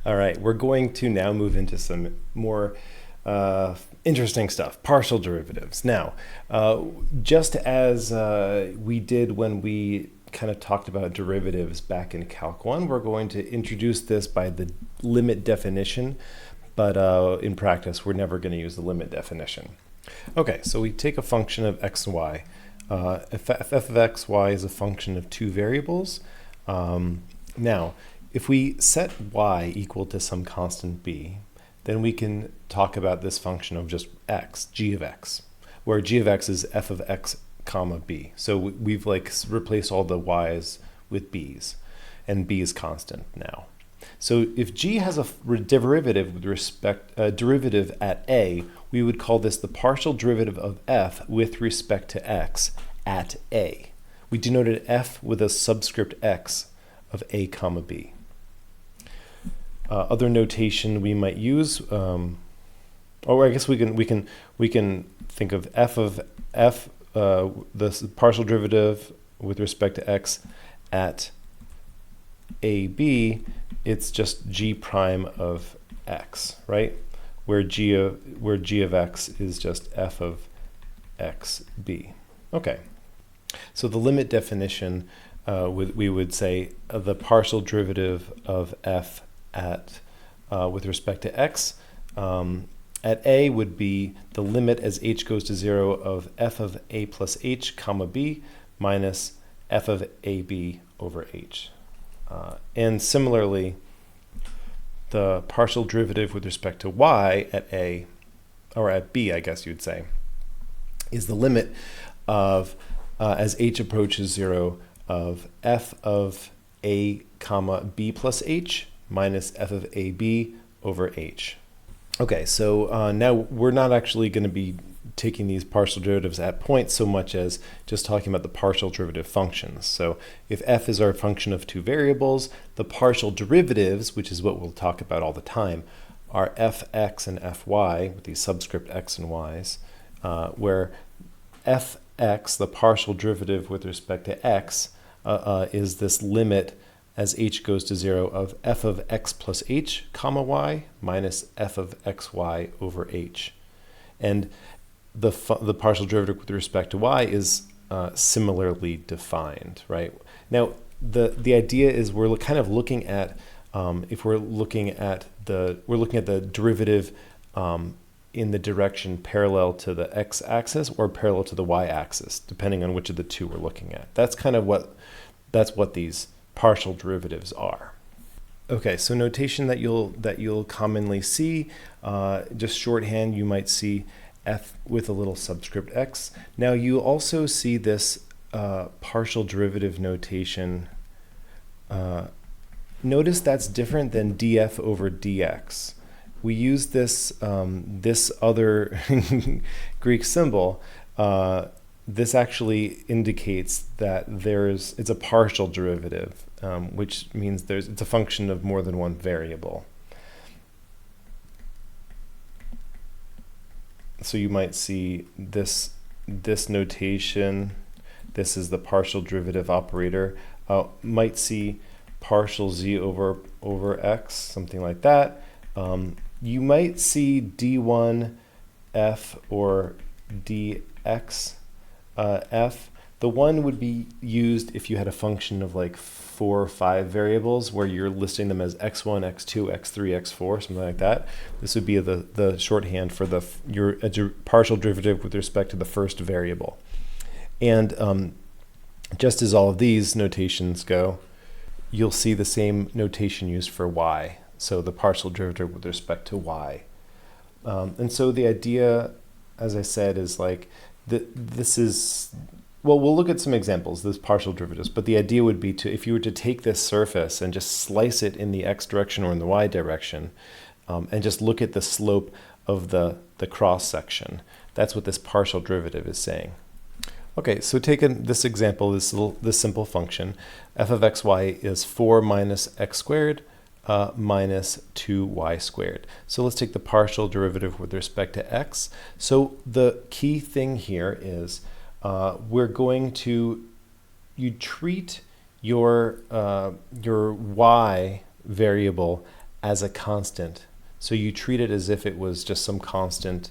All right, we're going to now move into some more interesting stuff, partial derivatives. Now, just as we did when we kind of talked about derivatives back in Calc 1, we're going to introduce this by the limit definition, but in practice, we're never going to use the limit definition. Okay, so we take a function of x and y. If f of x, y is a function of two variables. Now, if we set y equal to some constant b, then we can talk about this function of just x, g of x, where g of x is f of x comma b. So we've like replaced all the y's with b's, and b is constant now. So if g has a derivative with respect derivative at a, we would call this the partial derivative of f with respect to x at a. We denoted f with a subscript x of a comma b. Other notation we might use, or I guess we can think of the partial derivative with respect to x at ab. It's just g prime of x, right? Where g of x is just f of x b. Okay, so the limit definition we would say the partial derivative of f at with respect to x at a would be the limit as h goes to 0 of f of a plus h comma b minus f of ab over h. And similarly, the partial derivative with respect to y at a, or at b, I guess you'd say, is the limit of as h approaches 0 of f of a comma b plus h minus f of ab over h. Okay, so now we're not actually going to be taking these partial derivatives at points so much as just talking about the partial derivative functions. So if f is our function of two variables, the partial derivatives, which is what we'll talk about all the time, are fx and fy with these subscript x and y's, where fx, the partial derivative with respect to x, is this limit as h goes to 0 of f of x plus h comma y minus f of xy over h. And the partial derivative with respect to y is similarly defined, right? Now, the idea is we're kind of looking at if we're looking at the derivative in the direction parallel to the x-axis or parallel to the y-axis, depending on which of the two we're looking at. That's kind of what these partial derivatives are. Okay, so notation that you'll commonly see, just shorthand, you might see f with a little subscript x. Now you also see this partial derivative notation. Notice that's different than df over dx. We use this this other Greek symbol. This actually indicates that it's a partial derivative, which means it's a function of more than one variable. So you might see this notation. This is the partial derivative operator. Might see partial z over x, something like that. You might see d1 f or dx f. The one would be used if you had a function of like 4 or 5 variables where you're listing them as x1, x2, x3, x4, something like that. This would be the shorthand for your partial derivative with respect to the first variable. And just as all of these notations go, you'll see the same notation used for y. So the partial derivative with respect to y. And so the idea, as I said, is like this is, well, we'll look at some examples, this partial derivatives, but the idea would be if you were to take this surface and just slice it in the x direction or in the y direction, and just look at the slope of the cross section, that's what this partial derivative is saying. Okay, so taking this example, this simple function, f of xy is 4 minus x squared minus 2y squared. So let's take the partial derivative with respect to x. So the key thing here is you treat your y variable as a constant. So you treat it as if it was just some constant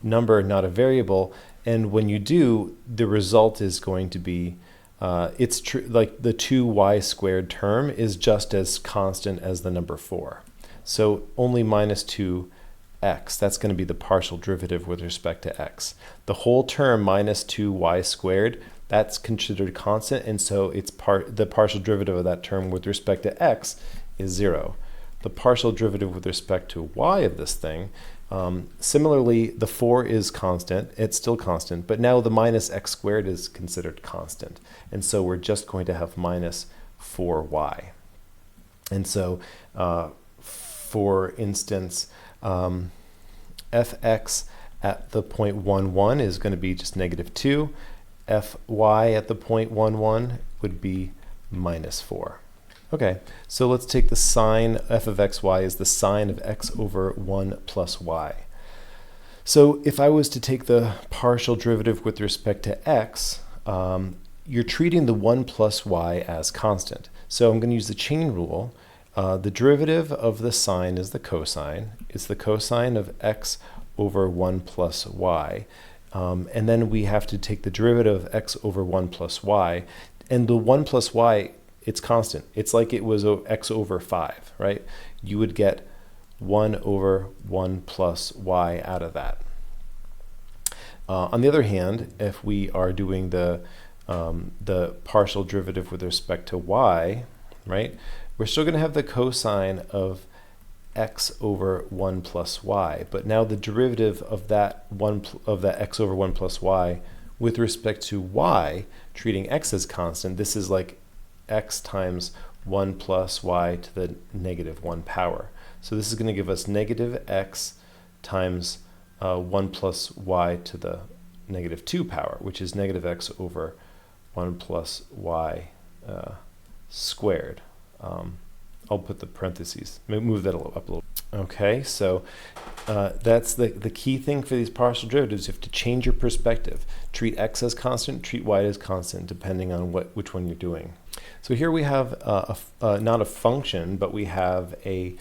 number, not a variable. And when you do, the result is going to be, it's true, like the 2y squared term is just as constant as the number 4. So only minus 2x, that's going to be the partial derivative with respect to x. The whole term minus 2y squared, that's considered constant, and so it's the partial derivative of that term with respect to x is 0. The partial derivative with respect to y of this thing, similarly, the 4 is constant, it's still constant, but now the minus x squared is considered constant. And so we're just going to have minus 4y. And so, for instance, fx at the point 1, 1 is going to be just negative 2. Fy at the point 1, 1 would be minus 4. Okay, so let's take the sine, f of xy is the sine of x over 1 plus y. So if I was to take the partial derivative with respect to x, you're treating the 1 plus y as constant. So I'm going to use the chain rule. The derivative of the sine is the cosine. It's the cosine of x over 1 plus y. And then we have to take the derivative of x over 1 plus y. And the 1 plus y, it's constant. It's like it was x over 5, right? You would get 1 over 1 plus y out of that. On the other hand, if we are doing the partial derivative with respect to y, right, we're still going to have the cosine of x over 1 plus y, but now the derivative of that x over 1 plus y with respect to y, treating x as constant, this is like x times 1 plus y to the negative 1 power. So this is going to give us negative x times 1 plus y to the negative 2 power, which is negative x over 1 plus y squared. I'll put the parentheses, move that up a little. Okay, so that's the key thing for these partial derivatives. You have to change your perspective. Treat x as constant, treat y as constant, depending on which one you're doing. So here we have not a function, but we have an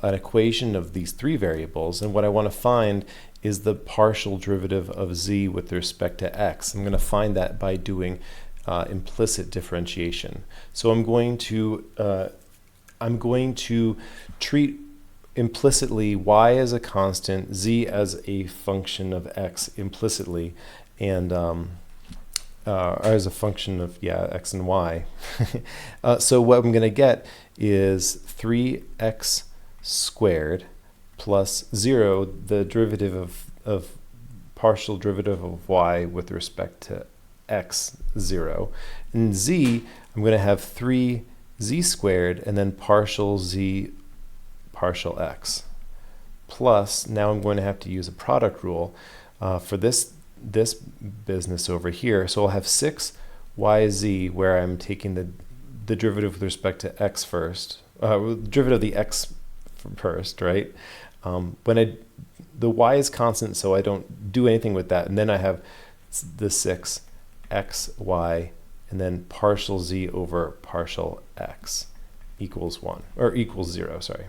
equation of these 3 variables. And what I want to find is the partial derivative of z with respect to x. I'm going to find that by doing implicit differentiation. So I'm going to treat implicitly y as a constant, z as a function of x implicitly, and or as a function of x and y. So what I'm going to get is 3x squared plus 0, the derivative of partial derivative of y with respect to x, 0. And z, I'm going to have 3z squared and then partial z partial x. Plus, now I'm going to have to use a product rule for this business over here. So I'll have 6yz, where I'm taking the derivative with respect to x first, derivative of the x first, right? When the y is constant, so I don't do anything with that. And then I have the 6xy, and then partial z over partial x equals 1, or equals 0, sorry.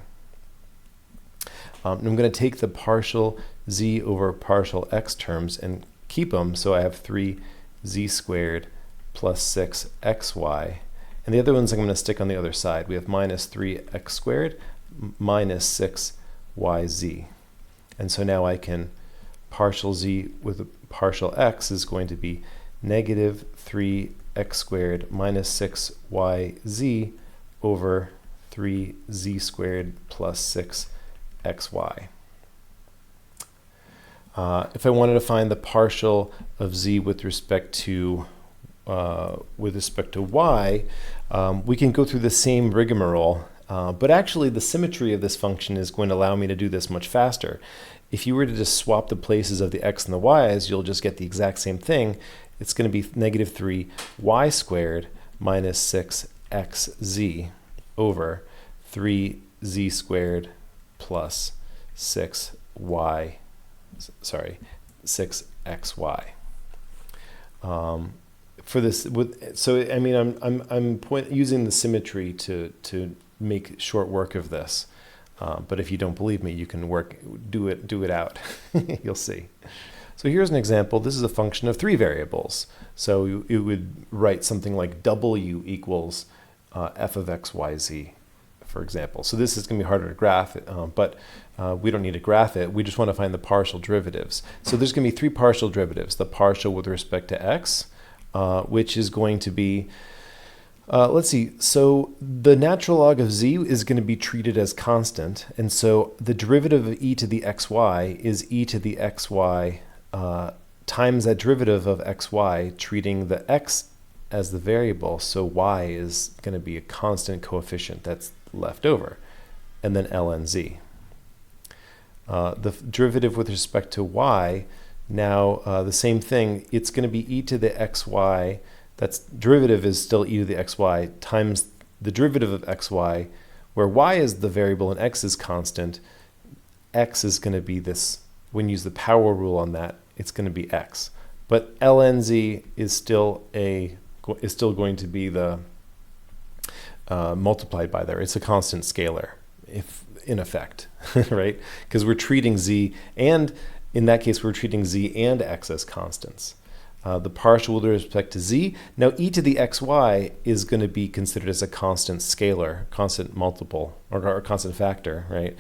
And I'm going to take the partial z over partial x terms and keep them, so I have 3z squared plus 6xy. And the other ones I'm going to stick on the other side. We have minus 3x squared minus 6yz. And so now I can partial z with partial x is going to be negative 3x squared minus 6yz over 3z squared plus 6xy. If I wanted to find the partial of z with respect to y, we can go through the same rigmarole, but actually the symmetry of this function is going to allow me to do this much faster. If you were to just swap the places of the x and the y's, you'll just get the exact same thing. It's going to be negative 3y squared minus 6xz over 3z squared plus 6xy. For this, so I mean, I'm using the symmetry to make short work of this. But if you don't believe me, you can do it out. You'll see. So here's an example. This is a function of 3 variables. So you would write something like w equals f of x, y, z, for example. So this is going to be harder to graph, but we don't need to graph it. We just want to find the partial derivatives. So there's going to be 3 partial derivatives. The partial with respect to x, which is going to be, let's see, so the natural log of z is going to be treated as constant. And so the derivative of e to the xy is e to the xy times that derivative of xy, treating the x as the variable. So y is going to be a constant coefficient that's left over. And then ln z. The derivative with respect to y, now the same thing. It's going to be e to the xy. That's derivative is still e to the xy times the derivative of xy, where y is the variable and x is constant. X is going to be this, when you use the power rule on that, it's going to be x. But ln z is still going to be the multiplied by there. It's a constant scalar, if in effect, right? Because we're treating z, and in that case, we're treating z and x as constants. The partial with respect to z. Now, e to the xy is going to be considered as a constant scalar, constant multiple, or constant factor, right?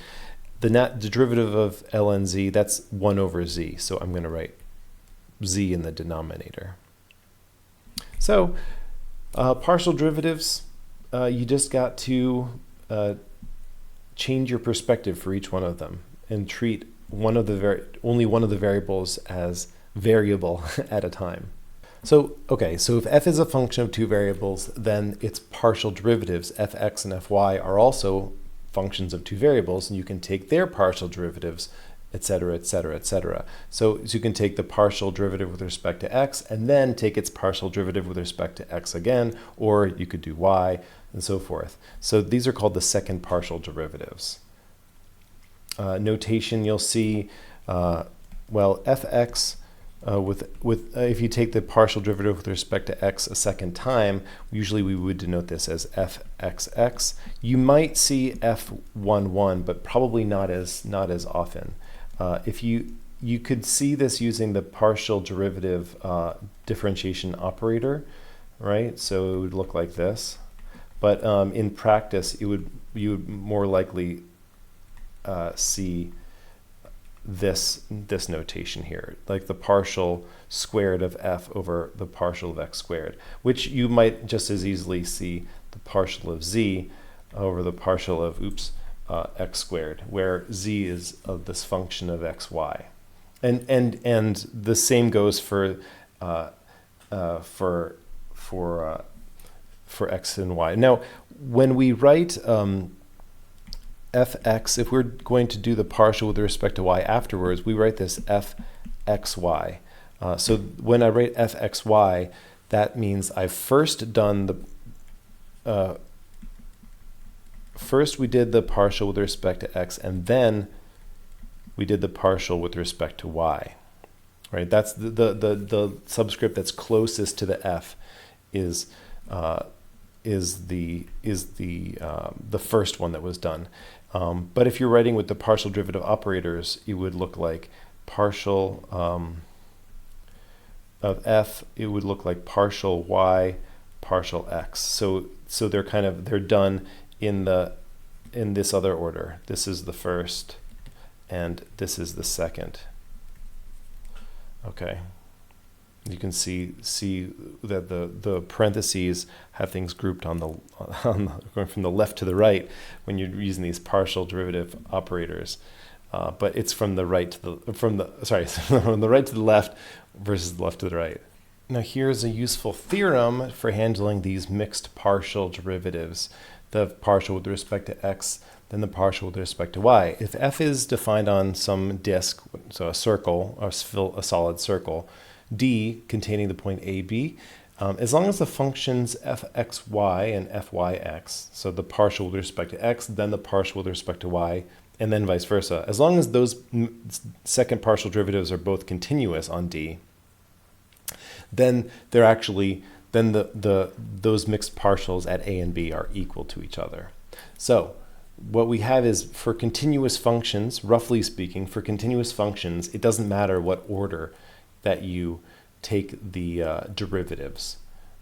The derivative of ln z, that's 1 over z. So I'm going to write z in the denominator. So partial derivatives, you just got to change your perspective for each one of them and treat only one of the variables as variable at a time. So, okay, so if f is a function of 2 variables, then its partial derivatives, fx and fy, are also functions of 2 variables, and you can take their partial derivatives, etc., etc., etc. So you can take the partial derivative with respect to x, and then take its partial derivative with respect to x again, or you could do y, and so forth. So these are called the second partial derivatives. Notation, you'll see, well, fx, if you take the partial derivative with respect to x a second time, usually we would denote this as fxx. You might see f11, but probably not as often. If you could see this using the partial derivative differentiation operator, right? So it would look like this. But in practice, you would more likely see this notation here, like the partial squared of f over the partial of x squared, which you might just as easily see the partial of z over the partial of x squared, where z is of this function of xy, and the same goes for x and y. Now, when we write fx, if we're going to do the partial with respect to y afterwards, we write this fxy. So when I write fxy, that means I've first done the first we did the partial with respect to x, and then we did the partial with respect to y. Right? That's the subscript that's closest to the f is the first one that was done. But if you're writing with the partial derivative operators, it would look like partial of f. It would look like partial y, partial x. So they're done in this other order. This is the first, and this is the second. Okay. You can see that the parentheses have things grouped on going from the left to the right when you're using these partial derivative operators, but it's from the right to from the right to the left versus the left to the right. Now here's a useful theorem for handling these mixed partial derivatives: the partial with respect to x, then the partial with respect to y. If f is defined on some disk, so a circle, or a solid circle, D containing the point A, B, as long as the functions fxy and fyx, so the partial with respect to x, then the partial with respect to y, and then vice versa, as long as those second partial derivatives are both continuous on D, then they're actually, those mixed partials at A and B are equal to each other. So what we have is for continuous functions, roughly speaking, for continuous functions, it doesn't matter what order that you take the derivatives.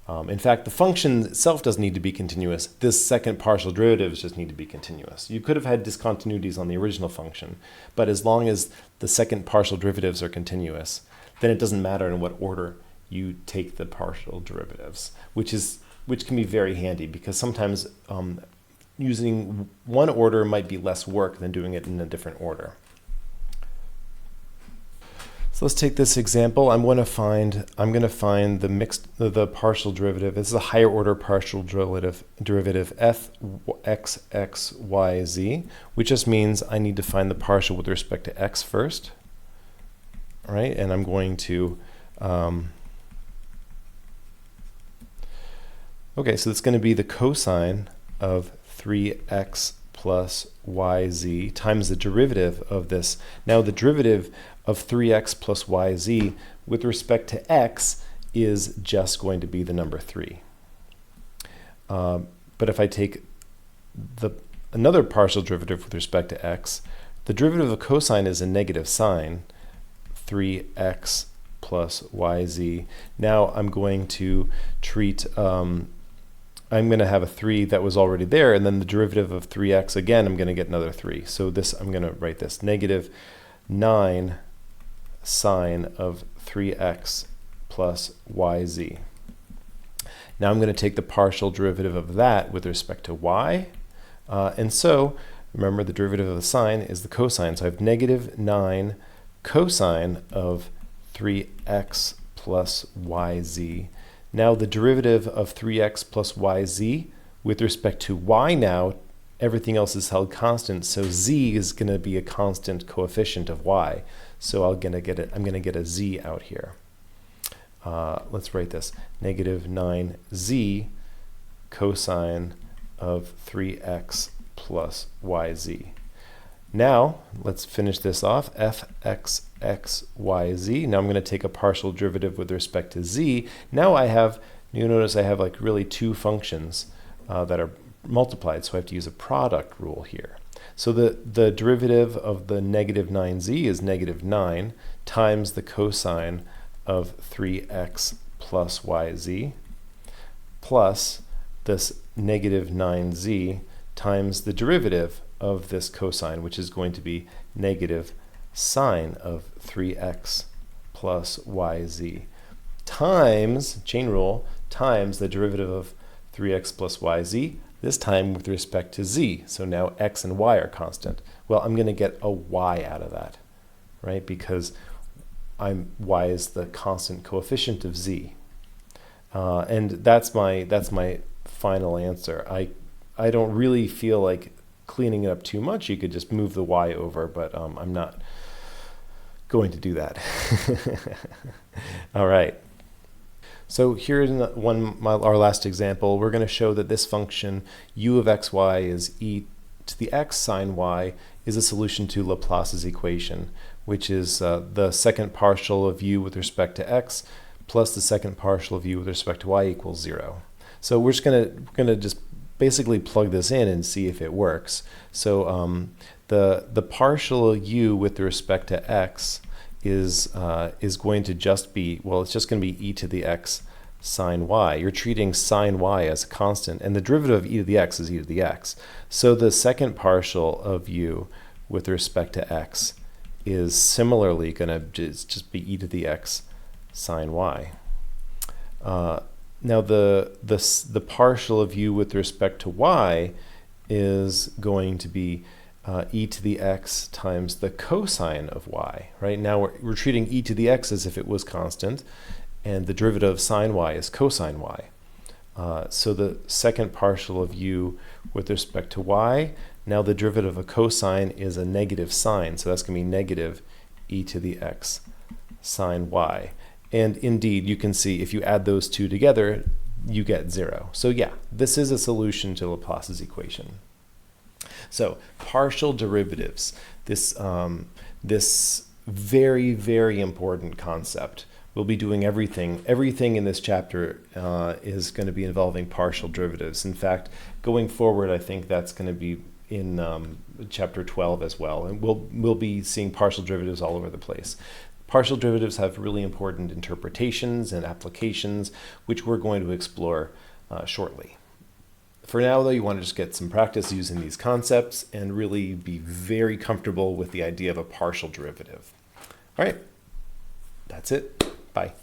In fact, the function itself doesn't need to be continuous. This second partial derivatives just need to be continuous. You could have had discontinuities on the original function, but as long as the second partial derivatives are continuous, then it doesn't matter in what order you take the partial derivatives, which can be very handy because sometimes using one order might be less work than doing it in a different order. So let's take this example. I'm going to find the partial derivative. This is a higher order partial derivative f x x y z, which just means I need to find the partial with respect to x first. All right, and I'm going to okay, so it's going to be the cosine of 3x plus yz times the derivative of this. Now the derivative of 3x plus yz with respect to x is just going to be the number 3. But if I take another partial derivative with respect to x, the derivative of cosine is a negative sign, 3x plus yz. Now I'm going to treat I'm going to have a 3 that was already there, and then the derivative of 3x, again, I'm going to get another 3. So this, I'm going to write this, negative 9 sine of 3x plus yz. Now I'm going to take the partial derivative of that with respect to y. And so, remember, the derivative of the sine is the cosine. So I have negative 9 cosine of 3x plus yz. Now the derivative of 3x plus yz with respect to y now, everything else is held constant, so z is going to be a constant coefficient of y. So I'm going to get a z out here. Let's write this, negative 9z cosine of 3x plus yz. Now, let's finish this off, fx x, y, z. Now I'm going to take a partial derivative with respect to z. Now you notice I have like really two functions that are multiplied, so I have to use a product rule here. So the derivative of the negative 9z is negative 9 times the cosine of 3x plus yz plus this negative 9z times the derivative of this cosine, which is going to be negative sine of 3x plus yz times, chain rule, times the derivative of 3x plus yz, this time with respect to z. So now x and y are constant. Well, I'm going to get a y out of that, right? Because y is the constant coefficient of z. And that's my final answer. I don't really feel like cleaning it up too much. You could just move the y over, but I'm not going to do that. All right. So here's our last example. We're going to show that this function u of xy is e to the x sine y is a solution to Laplace's equation, which is the second partial of u with respect to x plus the second partial of u with respect to y equals 0. So we're going to just basically plug this in and see if it works. So the partial u with respect to x is going to just be, well, it's just going to be e to the x sine y. You're treating sine y as a constant, and the derivative of e to the x is e to the x. So the second partial of u with respect to x is similarly going to just be e to the x sine y. Now the partial of u with respect to y is going to be e to the x times the cosine of y, right? Now we're treating e to the x as if it was constant, and the derivative of sine y is cosine y. So the second partial of u with respect to y, now the derivative of cosine is a negative sign, so that's going to be negative e to the x sine y. And indeed, you can see if you add those two together, you get 0. So yeah, this is a solution to Laplace's equation. So partial derivatives, this very, very important concept. We'll be doing everything in this chapter is going to be involving partial derivatives. In fact, going forward, I think that's going to be in chapter 12 as well. And we'll be seeing partial derivatives all over the place. Partial derivatives have really important interpretations and applications, which we're going to explore shortly. For now, though, you want to just get some practice using these concepts and really be very comfortable with the idea of a partial derivative. All right, that's it. Bye.